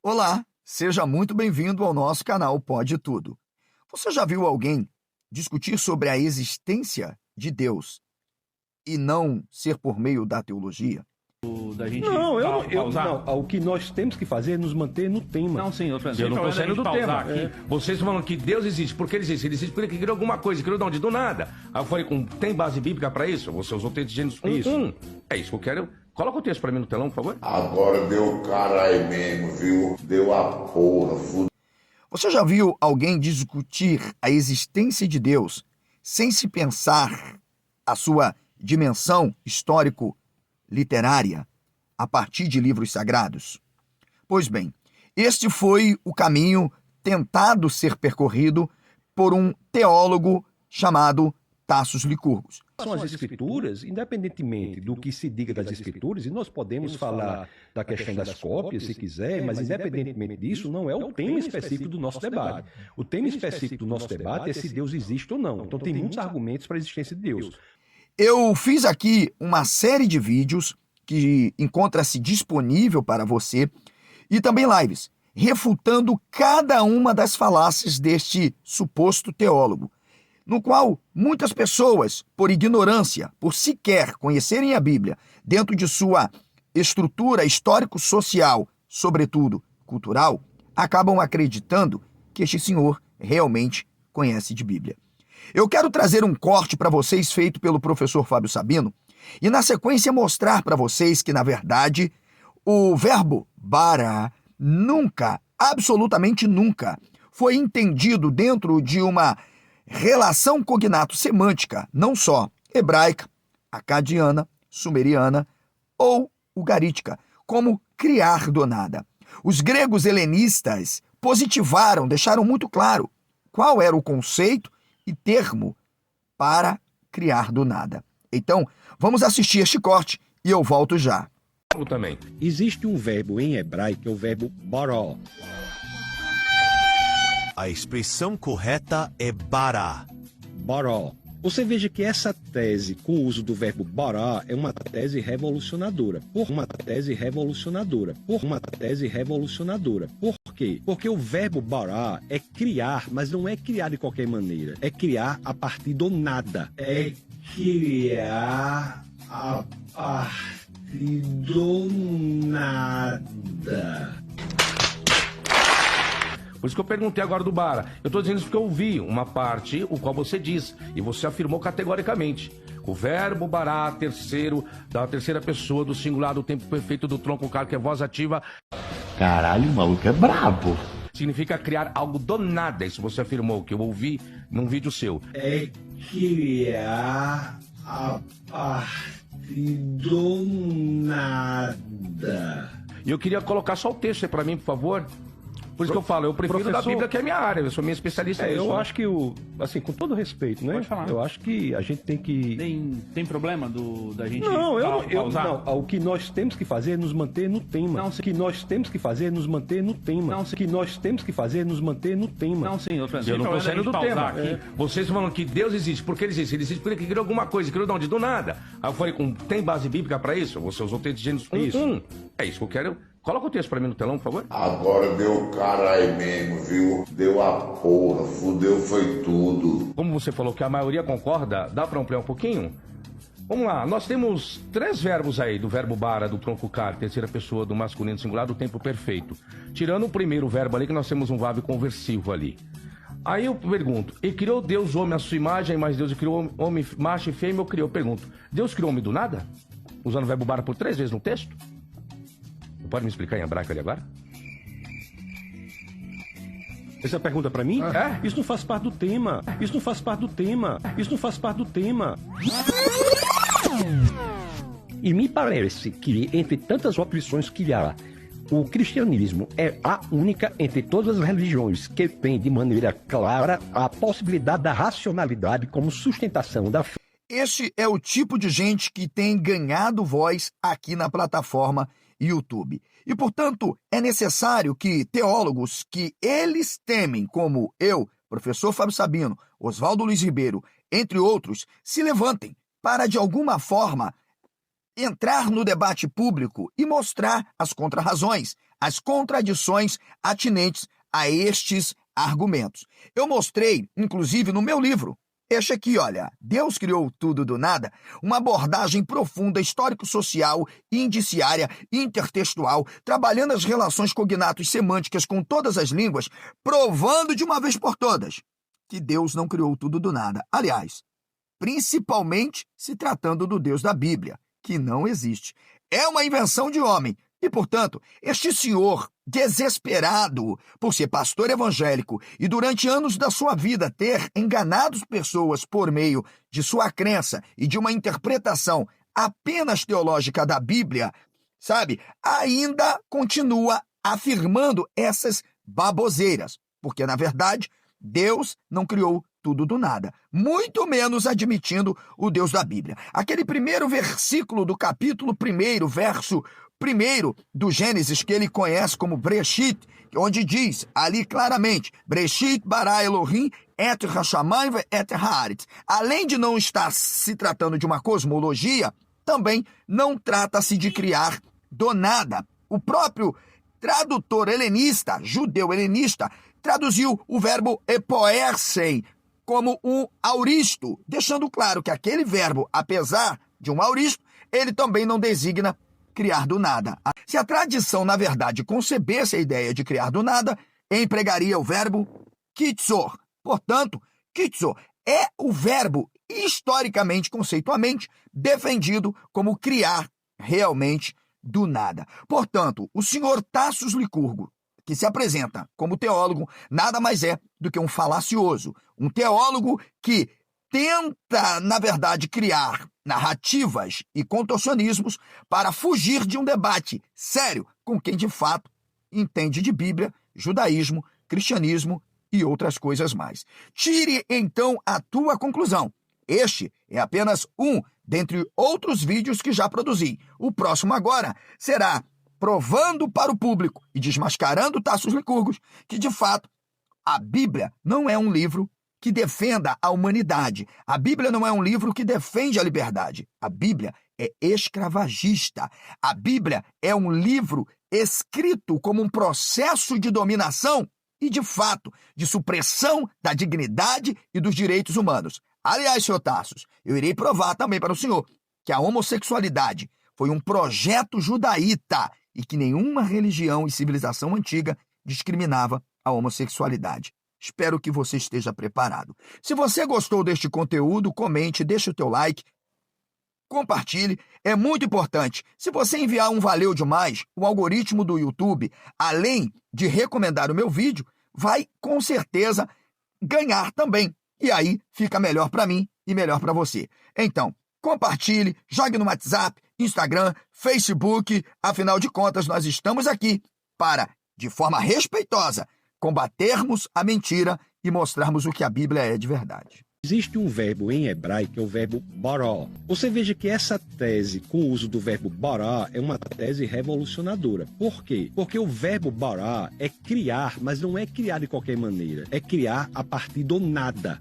Olá, seja muito bem-vindo ao nosso canal Pode Tudo. Você já viu alguém discutir sobre a existência de Deus e não ser por meio da teologia? Da gente Não, pausar? não. O que nós temos que fazer é nos manter no tema. Não, sim, Eu não tô saindo do tema. Vocês falam que Deus existe. Por que ele existe? Ele existe porque ele criou alguma coisa. Criou de onde? Do nada. Aí eu falei, tem base bíblica pra isso? Você usou o texto de Gênesis 1. Isso. É isso que eu quero. Coloca o texto pra mim no telão, por favor. Agora deu caralho mesmo, viu? Deu a porra, fudeu. Você já viu alguém discutir a existência de Deus sem se pensar a sua dimensão histórico-literária a partir de livros sagrados? Pois bem, este foi o caminho tentado ser percorrido por um teólogo chamado Tassos Licurgos. São as escrituras, independentemente do que se diga das escrituras, e nós podemos falar da questão das cópias, se quiser, mas independentemente disso, não é o tema específico do nosso debate. O tema específico do nosso debate é se Deus existe ou não. Então tem muitos argumentos para a existência de Deus. Eu fiz aqui uma série de vídeos que encontra-se disponível para você e também lives, refutando cada uma das falácias deste suposto teólogo, no qual muitas pessoas, por ignorância, por sequer conhecerem a Bíblia dentro de sua estrutura histórico-social, sobretudo cultural, acabam acreditando que este senhor realmente conhece de Bíblia. Eu quero trazer um corte para vocês feito pelo professor Fábio Sabino e, na sequência, mostrar para vocês que, na verdade, o verbo bara nunca, absolutamente nunca, foi entendido dentro de uma relação cognato-semântica, não só hebraica, acadiana, sumeriana ou ugarítica, como criar do nada. Os gregos helenistas positivaram, deixaram muito claro qual era o conceito e termo para criar do nada. Então, vamos assistir este corte e eu volto já. Também. Existe um verbo em hebraico que é o verbo bará. A expressão correta é bará. Bará. Você veja que essa tese com o uso do verbo bará é uma tese revolucionadora. Por quê? Porque o verbo bará é criar, mas não é criar de qualquer maneira. É criar a partir do nada. É criar a partir do nada. Por isso que eu perguntei agora do bara. Eu estou dizendo isso porque eu ouvi uma parte, o qual você diz, e você afirmou categoricamente. O verbo bará, da terceira pessoa, do singular, do tempo perfeito, do tronco carro, que é voz ativa. Caralho, o maluco é brabo. Significa criar algo do nada. Isso você afirmou, que eu ouvi num vídeo seu. É criar a partir do nada. E eu queria colocar só o texto aí pra mim, por favor. Por isso que eu falo, eu prefiro da Bíblia, que é a minha área, eu sou minha especialista nisso. Eu acho que, assim, com todo respeito, né? Pode falar. Eu acho que a gente tem que... Tem problema da gente Não, pausar? não. O que nós temos que fazer é nos manter no tema. Não, sim. O que nós temos que fazer é nos manter no tema. Não, sim. O que nós temos que fazer é nos manter no tema. Não, sim, Eu não tô saindo do tema. Vocês falam que Deus existe. Por que ele existe? Ele existe porque ele criou alguma coisa. Criou de onde? Do nada. Aí eu falei, tem base bíblica pra isso? Você usou o texto de Gênesis 1. Isso. É isso que eu quero. Coloca o texto pra mim no telão, por favor. Agora deu caralho mesmo, viu? Deu a porra, fudeu foi tudo. Como você falou que a maioria concorda, dá pra ampliar um pouquinho? Vamos lá, nós temos 3 verbos aí, do verbo bara, do tronco car, terceira pessoa, do masculino singular, do tempo perfeito. Tirando o primeiro verbo ali, que nós temos um verbo conversivo ali. Aí eu pergunto, e criou Deus homem à sua imagem, mas Deus criou homem, macho e fêmea, eu pergunto, Deus criou homem do nada? Usando o verbo bara por 3 vezes no texto? Pode me explicar em hebraico ali agora? Essa é a pergunta pra mim? É? Isso não faz parte do tema. E me parece que, entre tantas opções que há, o cristianismo é a única entre todas as religiões que tem de maneira clara a possibilidade da racionalidade como sustentação da fé. Este é o tipo de gente que tem ganhado voz aqui na plataforma YouTube. E, portanto, é necessário que teólogos que eles temem, como eu, professor Fábio Sabino, Oswaldo Luiz Ribeiro, entre outros, se levantem para, de alguma forma, entrar no debate público e mostrar as contrarrazões, as contradições atinentes a estes argumentos. Eu mostrei, inclusive, no meu livro, este aqui, olha, Deus criou tudo do nada, uma abordagem profunda, histórico-social, indiciária, intertextual, trabalhando as relações cognato-semânticas com todas as línguas, provando de uma vez por todas que Deus não criou tudo do nada. Aliás, principalmente se tratando do Deus da Bíblia, que não existe. É uma invenção de homem. E, portanto, este senhor, desesperado por ser pastor evangélico e durante anos da sua vida ter enganado pessoas por meio de sua crença e de uma interpretação apenas teológica da Bíblia, sabe, ainda continua afirmando essas baboseiras, porque, na verdade, Deus não criou tudo do nada, muito menos admitindo o Deus da Bíblia. Aquele primeiro versículo do capítulo 1, verso 1 do Gênesis, que ele conhece como Breshit, onde diz ali claramente, Breshit bara Elohim et hashamayim et haaretz. Além de não estar se tratando de uma cosmologia, também não trata-se de criar do nada. O próprio tradutor helenista, judeu helenista, traduziu o verbo epoersen como um auristo, deixando claro que aquele verbo, apesar de um auristo, ele também não designa criar do nada. Se a tradição, na verdade, concebesse a ideia de criar do nada, empregaria o verbo kitzor. Portanto, kitzor é o verbo historicamente, conceitualmente, defendido como criar realmente do nada. Portanto, o senhor Tassos Licurgo, que se apresenta como teólogo, nada mais é do que um falacioso, um teólogo que tenta, na verdade, criar narrativas e contorcionismos para fugir de um debate sério com quem, de fato, entende de Bíblia, judaísmo, cristianismo e outras coisas mais. Tire, então, a tua conclusão. Este é apenas um dentre outros vídeos que já produzi. O próximo agora será provando para o público e desmascarando Tassos Licurgos que, de fato, a Bíblia não é um livro que defenda a humanidade. A Bíblia não é um livro que defende a liberdade. A Bíblia é escravagista. A Bíblia é um livro escrito como um processo de dominação e, de fato, de supressão da dignidade e dos direitos humanos. Aliás, senhor Tassos, eu irei provar também para o senhor que a homossexualidade foi um projeto judaíta e que nenhuma religião e civilização antiga discriminava a homossexualidade. Espero que você esteja preparado. Se você gostou deste conteúdo, comente, deixe o teu like, compartilhe, é muito importante. Se você enviar um valeu demais, o algoritmo do YouTube, além de recomendar o meu vídeo, vai com certeza ganhar também. E aí fica melhor para mim e melhor para você. Então, compartilhe, jogue no WhatsApp, Instagram, Facebook. Afinal de contas, nós estamos aqui para, de forma respeitosa, combatermos a mentira e mostrarmos o que a Bíblia é de verdade. Existe um verbo em hebraico que é o verbo bará. Você veja que essa tese com o uso do verbo bará é uma tese revolucionadora. Por quê? Porque o verbo bará é criar, mas não é criar de qualquer maneira. É criar a partir do nada.